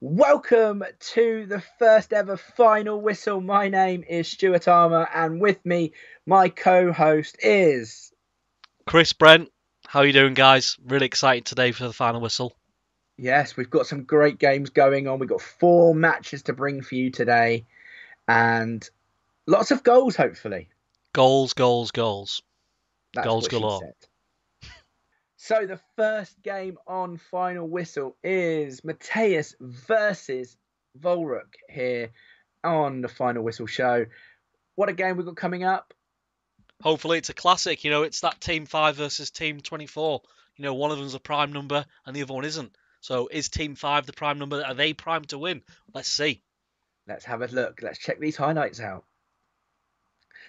Welcome to the first ever final whistle. My name is Stuart Armour, and with me, my co-host is Chris Brent. How are you doing, guys? Really excited today for the final whistle. Yes, we've got some great games going on. We've got 4 matches to bring for you today, and lots of goals, hopefully. Goals, goals, goals. That's Goals what she galore. said. So the first game on final whistle is Mateus versus Volruk here on the final whistle show. What a game we've got coming up. Hopefully it's a classic. It's that Team 5 versus Team 24. One of them's a prime number and the other one isn't. So is Team 5 the prime number? Are they primed to win? Let's see. Let's have a look. Let's check these highlights out.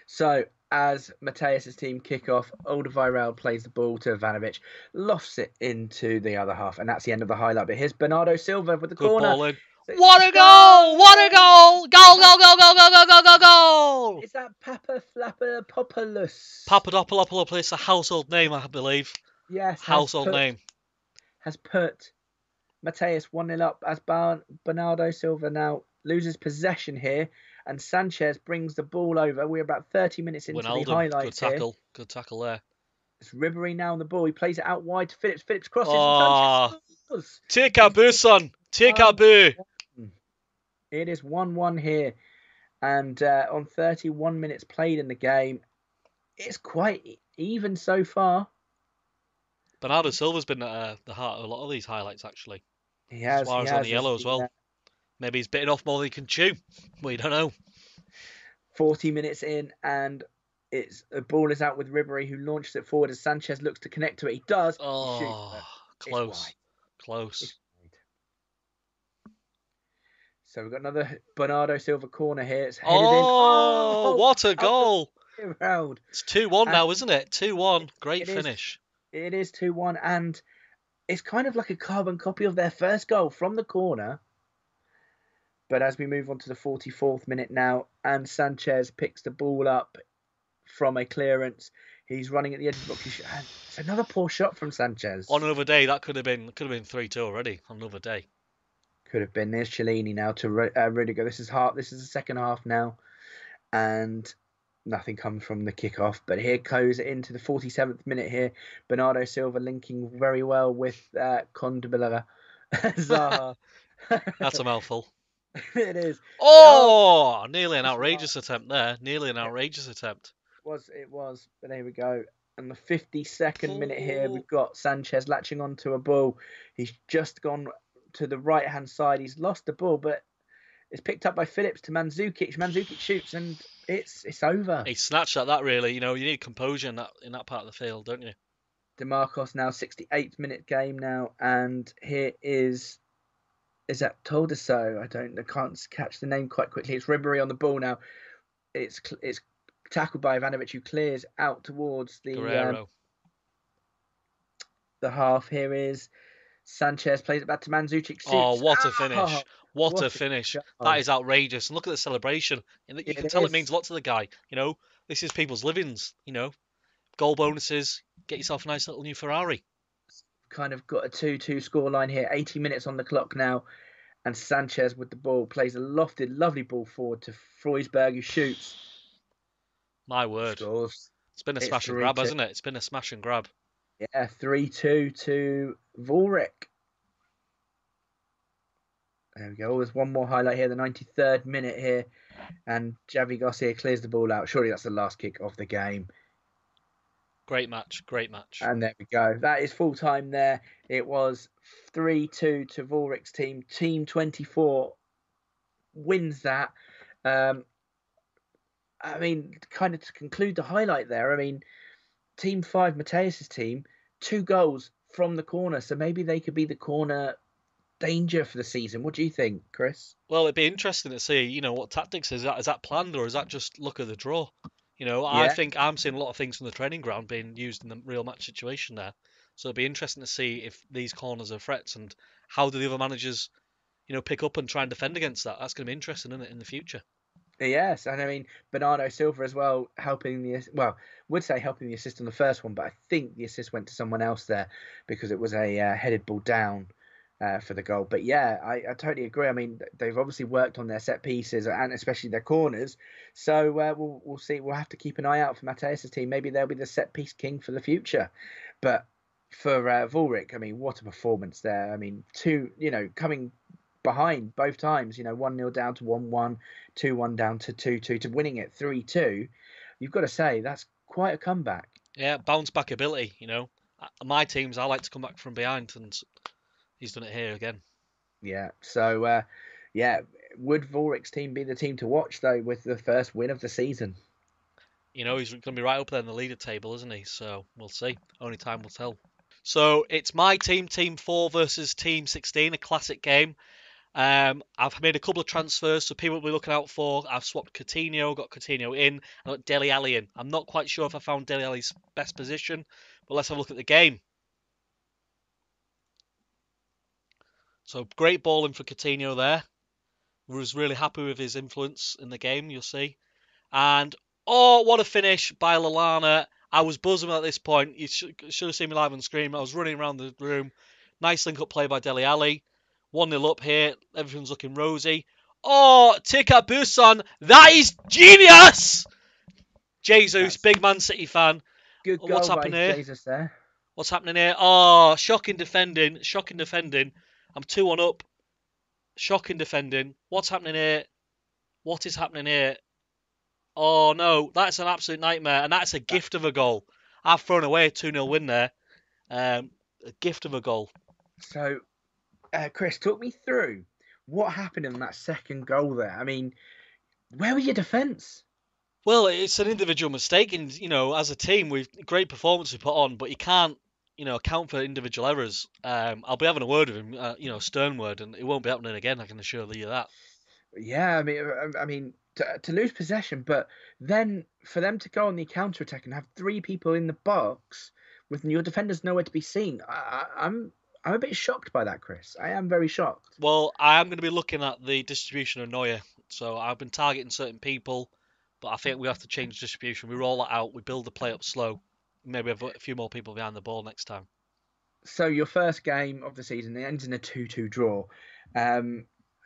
So, as Mateus' team kick off, Alderweireld plays the ball to Ivanovic, lofts it into the other half, and that's the end of the highlight. But here's Bernardo Silva with the Good corner. ball in. What a goal! What a goal! Goal, goal, goal, goal, goal, goal, goal, goal, goal! Is that Papa Flappapopoulos? Papadopoulos, a household name, I believe. Yes, Household name. Has put Mateus 1-0 up as Bernardo Silva now loses possession here, and Sanchez brings the ball over. We're about 30 minutes into the highlights good tackle. here. Good tackle there. It's Ribery now on the ball. He plays it out wide to Phillips. Phillips crosses and Sanchez scores. Take a boo, son. Take a boo. It is 1-1 here. And on 31 minutes played in the game, it's quite even so far. Bernardo Silva's been at the heart of a lot of these highlights, actually. He has. Suarez on the yellow as well. Maybe he's bitten off more than he can chew. We don't know. 40 minutes in, and the ball is out with Ribery, who launches it forward as Sanchez looks to connect to it. He does. Oh, he shoots, close. Close. So we've got another Bernardo Silva corner here. It's headed in. Oh, what a goal. It's 2-1 now, isn't it? 2-1. Great finish. It is 2-1, and it's kind of like a carbon copy of their first goal from the corner. But as we move on to the 44th minute now, and Sanchez picks the ball up from a clearance, he's running at the edge of the box. It's another poor shot from Sanchez. On another day, that could have been 3-2 already. On another day, could have been. There's Cellini now to Rudiger. This is the second half now, and nothing comes from the kickoff. But here goes into the 47th minute. Here, Bernardo Silva linking very well with Condobilla Zaha. That's a mouthful. It is. Oh, nearly an outrageous attempt there. Nearly an outrageous attempt. It was. But there we go. And the 52nd minute here, we've got Sanchez latching onto a ball. He's just gone to the right-hand side. He's lost the ball, but it's picked up by Phillips to Mandzukic. Mandzukic shoots, and it's over. He snatched at that, really. You need composure in that part of the field, don't you? DeMarcos now, 68th minute game now, and here is that Toldeso? I can't catch the name quite quickly. It's Ribery on the ball now. It's tackled by Ivanovic, who clears out towards the half. Here is Sanchez, plays it back to Mandzukic. Oh, what a finish. What a finish. That is outrageous. And look at the celebration. You can tell it means a lot to the guy. This is people's livings. Goal bonuses. Get yourself a nice little new Ferrari. Kind of got a 2-2 scoreline here. 80 minutes on the clock now. And Sanchez with the ball plays a lofted, lovely ball forward to Freusberg, who shoots. My word. Scores. It's been a smash and grab, hasn't it? It's been a smash and grab. Yeah, 3-2 to Volruk. There we go. There's one more highlight here, the 93rd minute here. And Javi Garcia clears the ball out. Surely that's the last kick of the game. Great match. Great match. And there we go. That is full time there. It was 3-2 to Volruk's team. Team 24 wins that. Kind of to conclude the highlight there, Team 5, Mateus' team, 2 goals from the corner. So maybe they could be the corner danger for the season. What do you think, Chris? Well, it'd be interesting to see, what tactics is that planned, or is that just luck of the draw? I think I'm seeing a lot of things from the training ground being used in the real match situation there. So it'd be interesting to see if these corners are threats and how do the other managers, pick up and try and defend against that. That's going to be interesting, isn't it, in the future? Yes, and Bernardo Silva as well helping the assist on the first one, but I think the assist went to someone else there because it was a headed ball down. for the goal. But yeah, I totally agree. I mean, they've obviously worked on their set pieces and especially their corners. So we'll see. We'll have to keep an eye out for Mateus' team. Maybe they'll be the set piece king for the future. But for Vulrich, I mean, what a performance there. I mean, coming behind both times, 1-0 down to 1-1, 2-1 down to 2-2, to winning it 3-2. You've got to say that's quite a comeback. Yeah, bounce back ability. My teams, I like to come back from behind, and he's done it here again. Yeah. So, would Vulrich's team be the team to watch though, with the first win of the season? He's going to be right up there in the leader table, isn't he? So we'll see. Only time will tell. So it's my team, Team 4 versus Team 16, a classic game. I've made a couple of transfers, so people will be looking out for. I've swapped Coutinho, got Coutinho in, I got Dele Alli in. I'm not quite sure if I found Dele Alli's best position, but let's have a look at the game. So great ball in for Coutinho there. Was really happy with his influence in the game, you'll see. And oh, what a finish by Lallana. I was buzzing at this point. You should have seen me live on screen. I was running around the room. Nice link-up play by Dele Alli. 1-0 up here. Everything's looking rosy. Oh, Tika Busan. That is genius! Jesus, big Man City fan. Good goal. What's happening here? Jesus there. What's happening here? Oh, shocking defending. Shocking defending. I'm 2-1 up. Shocking defending. What's happening here? What is happening here? Oh no, that's an absolute nightmare, and that's a gift of a goal. I've thrown away a 2-0 win there. A gift of a goal. So, Chris, talk me through what happened in that second goal there. I mean, where was your defence? Well, it's an individual mistake, and as a team, we've great performance we put on, but you can't, account for individual errors. I'll be having a word with him, stern word, and it won't be happening again. I can assure you that. Yeah, I mean, to lose possession, but then for them to go on the counter attack and have three people in the box with your defenders nowhere to be seen, I'm a bit shocked by that, Chris. I am very shocked. Well, I am going to be looking at the distribution of Neuer, so I've been targeting certain people, but I think we have to change distribution. We roll that out, we build the play up slow, maybe have a few more people behind the ball next time. So your first game of the season, it ends in a 2-2 draw.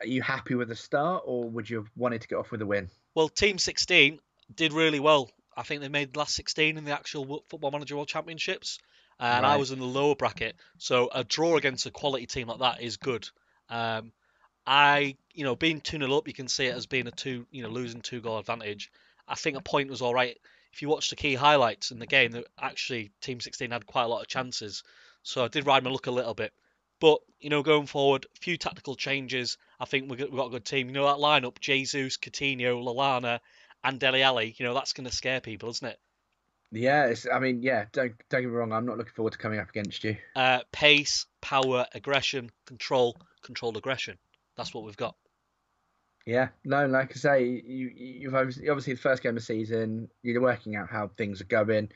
Are you happy with the start, or would you have wanted to get off with a win? Well, Team 16 did really well. I think they made the last 16 in the actual Football Manager World Championships, and I was in the lower bracket. So a draw against a quality team like that is good. Being 2-0 up, you can see it as being losing 2-goal advantage. I think a point was all right. If you watch the key highlights in the game, that actually Team 16 had quite a lot of chances. So I did ride my luck a little bit. But, going forward, a few tactical changes. I think we've got a good team. That lineup, Jesus, Coutinho, Lallana, and Dele Alli, that's going to scare people, isn't it? Yeah, don't get me wrong. I'm not looking forward to coming up against you. Pace, power, aggression, controlled aggression. That's what we've got. Yeah, no, like I say, you've obviously the first game of the season, you're working out how things are going.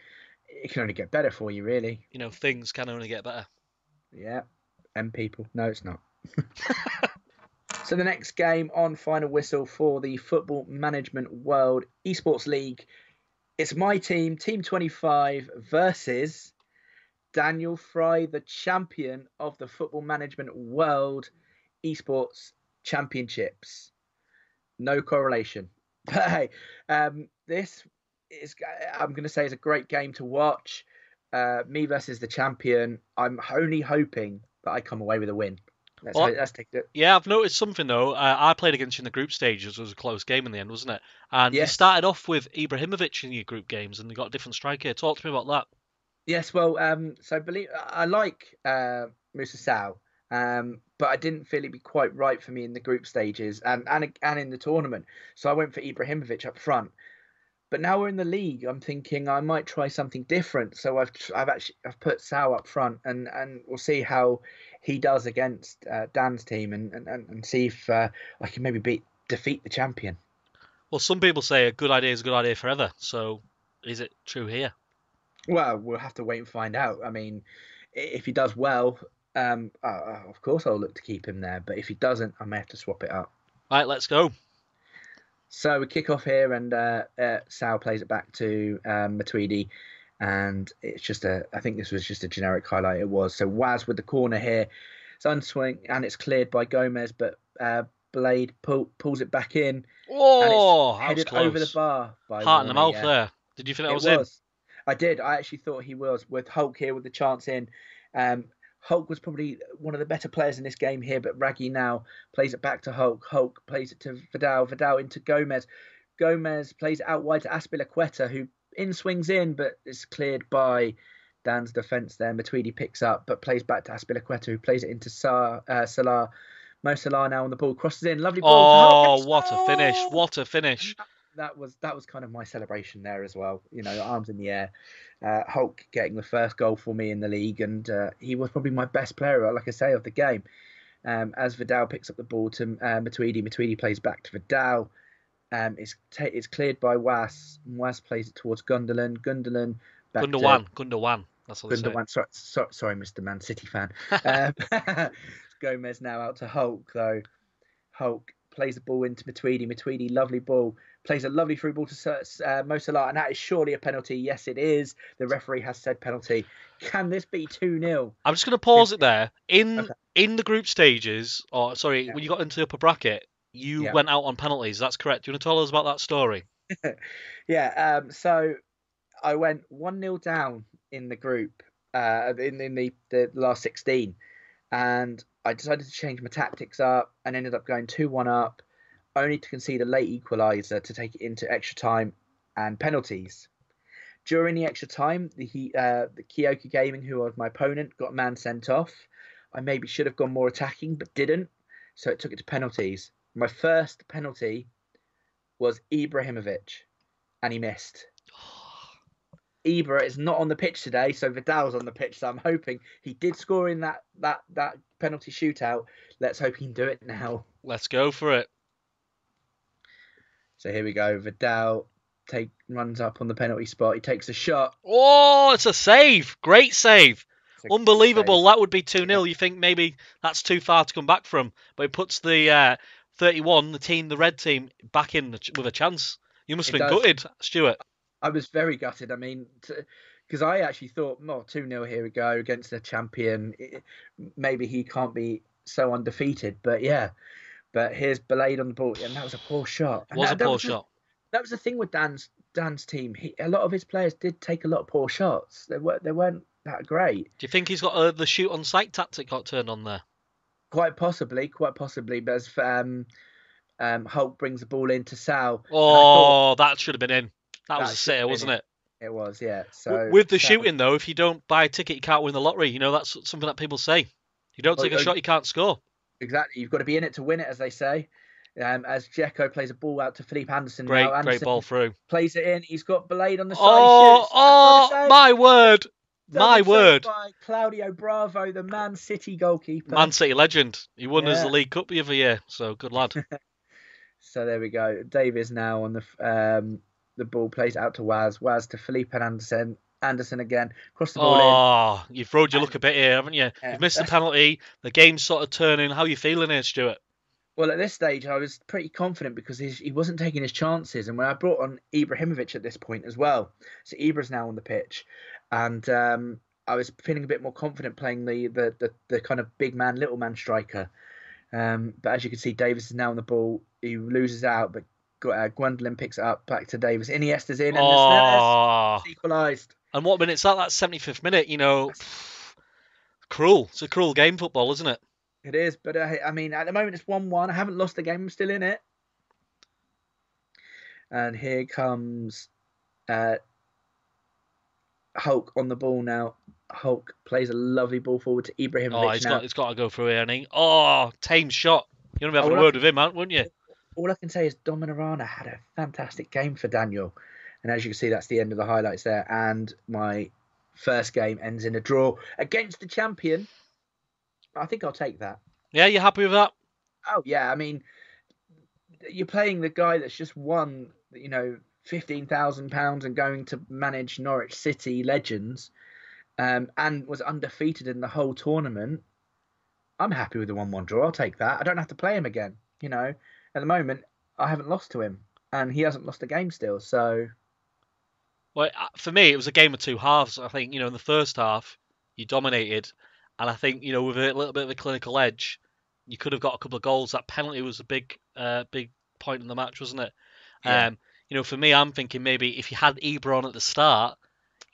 It can only get better for you, really. Things can only get better. Yeah, and people. No, it's not. So the next game on final whistle for the Football Management World Esports League, it's my team, Team 25 versus Daniel Fry, the champion of the Football Management World Esports Championships. No correlation. But hey, this is, I'm going to say, is a great game to watch. Me versus the champion. I'm only hoping that I come away with a win. Let's take it. Yeah, I've noticed something though. I played against you in the group stages. It was a close game in the end, wasn't it? And you started off with Ibrahimovic in your group games, and you got a different striker. Talk to me about that. Yes, well, I like Musa Sal, but I didn't feel it'd be quite right for me in the group stages and in the tournament. So I went for Ibrahimovic up front. But now we're in the league, I'm thinking I might try something different. So I've put Sal up front, and we'll see how he does against Dan's team, and see if I can maybe defeat the champion. Well, some people say a good idea is a good idea forever. So is it true here? Well, we'll have to wait and find out. I mean, if he does well, of course I'll look to keep him there. But if he doesn't, I may have to swap it up. Right, let's go. So we kick off here, and Sal plays it back to Matuidi, and it's just I think this was just a generic highlight. It was. So Waz with the corner here. It's unswing and it's cleared by Gomez, but Blade pulls it back in, and it's Oh, that was headed over the close. bar by Heart in the Warner. mouth Yeah, there. Did you think that it was in? was. I did. I actually thought he was, with Hulk here with the chance in. Um, Hulk was probably one of the better players in this game here, but Raggy now plays it back to Hulk. Hulk plays it to Vidal. Vidal into Gomez. Gomez plays it out wide to Aspilicueta, who in swings in, but is cleared by Dan's defence there. Matuidi picks up, but plays back to Aspilicueta, who plays it into Salah. Mo Salah now on the ball, crosses in, lovely ball to Hulk, and he Oh, what a finish! scores! What a finish! That was kind of my celebration there as well. Arms in the air. Hulk getting the first goal for me in the league, and he was probably my best player, like I say, of the game. As Vidal picks up the ball to Matuidi, Matuidi plays back to Vidal. It's cleared by Was. Was plays it towards Gundogan. Gundogan back to Gundogan. That's what they say. Gundogan. Sorry, Mr. Man City fan. Gomez now out to Hulk though. Hulk plays the ball into Matuidi. Matuidi, lovely ball. Plays a lovely through ball to Mo Salah, and that is surely a penalty. Yes, it is. The referee has said penalty. Can this be 2-0? I'm just going to pause it there. Okay. In the group stages, or sorry, Yeah. when you got into the upper bracket, you Yeah. went out on penalties. That's correct. Do you want to tell us about that story? Yeah. So I went 1-0 down in the group, in the last 16, and I decided to change my tactics up and ended up going 2-1 up, only to concede a late equaliser to take it into extra time and penalties. During the extra time, the Kyoka Gaming, who was my opponent, got a man sent off. I maybe should have gone more attacking, but didn't, so it took it to penalties. My first penalty was Ibrahimovic, and he missed. Ibra is not on the pitch today, so Vidal's on the pitch. So I'm hoping he did score in that penalty shootout. Let's hope he can do it now. Let's go for it. So here we go. Vidal runs up on the penalty spot. He takes a shot. Oh, it's a save. Great save. Unbelievable. Save. That would be 2-0. You think maybe that's too far to come back from, but it puts the 31, the red team, back in with a chance. You must have been gutted, Stuart. I was very gutted. I mean, because I actually thought, 2-0, here we go, against the champion. Maybe he can't be so undefeated. But yeah, but here's Blade on the ball, and that was a poor shot. It was a poor shot. That was the thing with Dan's team. A lot of his players did take a lot of poor shots. They weren't that great. Do you think he's got the shoot on sight tactic got turned on there? Quite possibly. But as Hulk brings the ball into Sal. Oh, that should have been in. That was a sitter, wasn't it? It was, yeah. So with the shooting though, if you don't buy a ticket, you can't win the lottery. That's something that people say. You don't take a shot, you can't score. Exactly. You've got to be in it to win it, as they say. As Dzeko plays a ball out to Felipe Anderson. Great ball through. Plays it in. He's got Blade on the side. Oh, my word. My word. By Claudio Bravo, the Man City goalkeeper. Man City legend. He won us the League Cup the other year, so good lad. So there we go. Davies now on the ball, plays out to Waz to Felipe Anderson. Anderson again, cross the ball in. Oh, you've throwed your luck a bit here, haven't you? You've missed the penalty. The game's sort of turning. How are you feeling here, Stuart? Well, at this stage, I was pretty confident because he wasn't taking his chances. And when I brought on Ibrahimovic at this point as well, so Ibra's now on the pitch, and I was feeling a bit more confident playing the kind of big man, little man striker. But as you can see, Davis is now on the ball. He loses out, but Gwendolyn picks it up back to Davis. Iniesta's in, and it's equalised. And what minute's that? That's 75th minute. Cruel. It's a cruel game, football, isn't it? It is, but I mean, at the moment it's 1-1. I haven't lost the game. I'm still in it. And here comes Hulk on the ball now. Hulk plays a lovely ball forward to Ibrahimovic. He's got to go through here, hasn't he? Tame shot. You're going to be having a word with him, wouldn't you? All I can say is Dominarana had a fantastic game for Daniel. And as you can see, that's the end of the highlights there. And my first game ends in a draw against the champion. I think I'll take that. Yeah, you happy with that? Oh, yeah. I mean, you're playing the guy that's just won, £15,000 and going to manage Norwich City legends, and was undefeated in the whole tournament. I'm happy with the 1-1 draw. I'll take that. I don't have to play him again. At the moment, I haven't lost to him, and he hasn't lost a game still. So, well, for me, it was a game of two halves. I think in the first half you dominated, And I think, with a little bit of a clinical edge, you could have got a couple of goals. That penalty was a big point in the match, wasn't it? Yeah. For me, I'm thinking maybe if you had Ibra on at the start,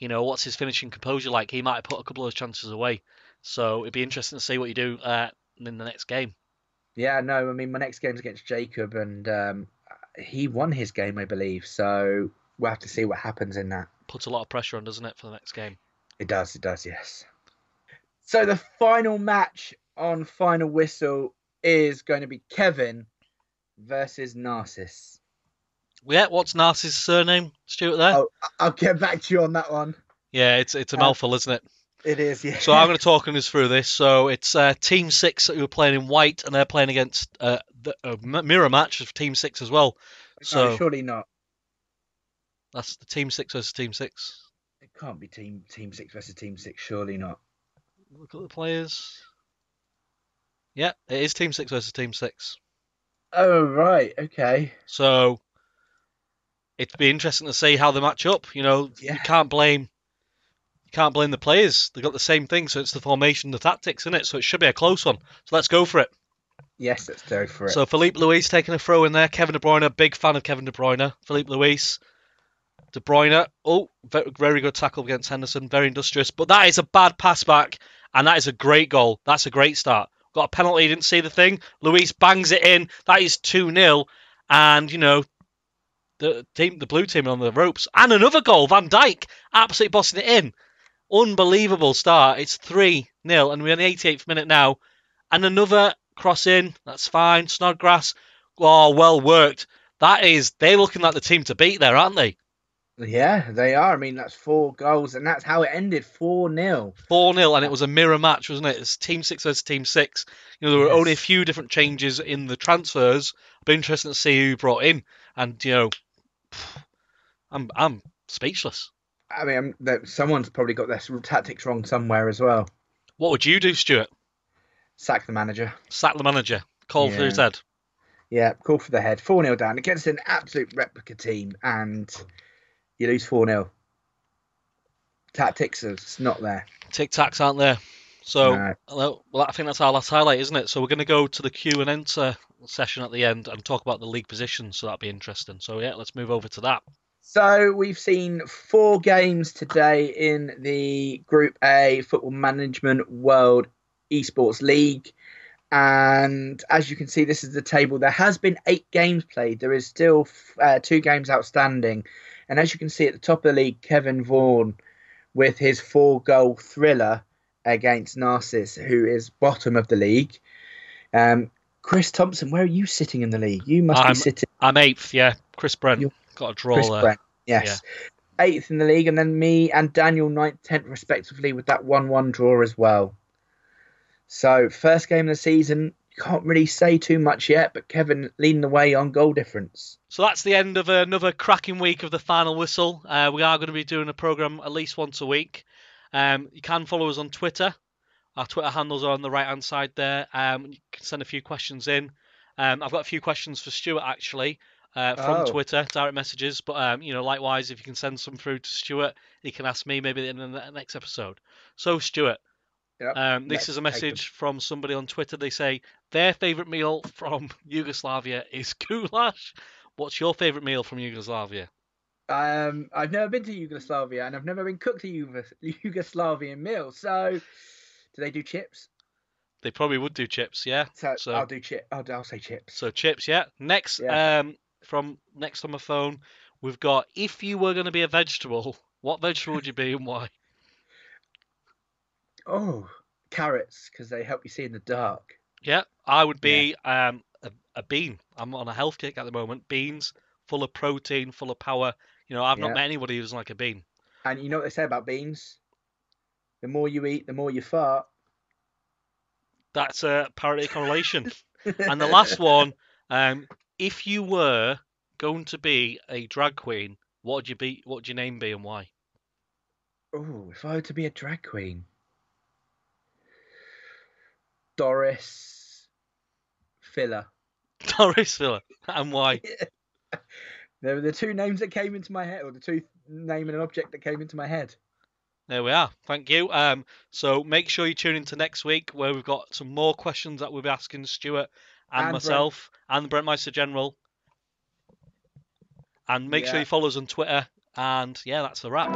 what's his finishing composure like? He might have put a couple of those chances away. So it'd be interesting to see what you do in the next game. Yeah, no, I mean, my next game's against Jacob, and he won his game, I believe. So we'll have to see what happens in that. Puts a lot of pressure on, doesn't it, for the next game? It does, yes. So the final match on Final Whistle is going to be Kevin versus Narcissus. Yeah, what's Narcissus' surname, Stuart, there? Oh, I'll get back to you on that one. Yeah, it's a mouthful, isn't it? It is, yeah. So I'm going to talk us through this. So it's Team 6 who are playing in white, and they're playing against a mirror match of Team 6 as well. So no, surely not. That's the Team 6 versus Team 6. It can't be Team 6 versus Team 6, surely not. Look at the players. Yeah, it is Team 6 versus Team 6. Oh, right, okay. So it'd be interesting to see how they match up. You can't blame the players. They've got the same thing, so it's the formation, the tactics, isn't it? So it should be a close one. So let's go for it. Yes, let's go for it. So Philippe Luis taking a throw in there. Kevin De Bruyne, big fan of Kevin De Bruyne. Philippe Luis. De Bruyne. Oh, very good tackle against Henderson. Very industrious. But that is a bad pass back, and that is a great goal. That's a great start. Got a penalty, didn't see the thing. Luis bangs it in. That is 2-0. And, the blue team are on the ropes. And another goal. Van Dijk absolutely bossing it in. Unbelievable start. It's 3-0, and we're in the 88th minute now. And another cross in. That's fine. Snodgrass. Oh, well worked. They're looking like the team to beat there, aren't they? Yeah, they are. I mean, that's 4 goals, and that's how it ended, 4-0. 4-0, and it was a mirror match, wasn't it? It's Team 6 versus Team 6. There were only a few different changes in the transfers. It'll be interesting to see who brought in. And, I'm speechless. I mean, someone's probably got their tactics wrong somewhere as well. What would you do, Stuart? Sack the manager. Sack the manager. Call for his head. Yeah, call for the head. 4-0 down against an absolute replica team, and you lose 4-0. Tactics is not there. Tic-tacs aren't there. So, well, I think that's our last highlight, isn't it? So we're going to go to the Q and answer session at the end and talk about the league positions, so that'll be interesting. So, yeah, let's move over to that. So we've seen 4 games today in the Group A Football Management World Esports League. And as you can see, this is the table. There has been 8 games played. There is still 2 games outstanding. And as you can see at the top of the league, Kevin Vaughan with his 4-goal thriller against Narcissus, who is bottom of the league. Chris Thompson, where are you sitting in the league? You must be sitting... I'm 8th, yeah. Chris Brent. Got a draw Chris there. Brent, yes. Yeah. 8th in the league, and then me and Daniel 9th, 10th respectively with that 1-1 draw as well. So, first game of the season, can't really say too much yet, but Kevin leading the way on goal difference. So that's the end of another cracking week of the Final Whistle. We are going to be doing a programme at least once a week. You can follow us on Twitter. Our Twitter handles are on the right-hand side there. You can send a few questions in. I've got a few questions for Stuart, actually, from Twitter, direct messages. But, likewise, if you can send some through to Stuart, he can ask me maybe in the next episode. So, Stuart, this is a message from somebody on Twitter. They say their favourite meal from Yugoslavia is goulash. What's your favourite meal from Yugoslavia? I've never been to Yugoslavia, and I've never been cooked a Yugoslavian meal. So, do they do chips? They probably would do chips, yeah. So I'll do chips. I'll say chips. So chips, yeah. Next, from next on my phone, we've got, if you were going to be a vegetable, what vegetable would you be and why? Oh, carrots, because they help you see in the dark. Yeah, I would be a bean. I'm on a health kick at the moment. Beans, full of protein, full of power. I've not met anybody who doesn't like a bean. And you know what they say about beans? The more you eat, the more you fart. That's a parity correlation. And the last one, if you were going to be a drag queen, what would you be? What would your name be and why? Oh, if I were to be a drag queen, Doris Filler. Doris Filler, and why? They were the 2 names that came into my head, or the 2 name and an object that came into my head. There we are. Thank you. So make sure you tune into next week where we've got some more questions that we'll be asking Stuart and myself and the Brentmeister General. And make sure you follow us on Twitter. And yeah, that's the wrap.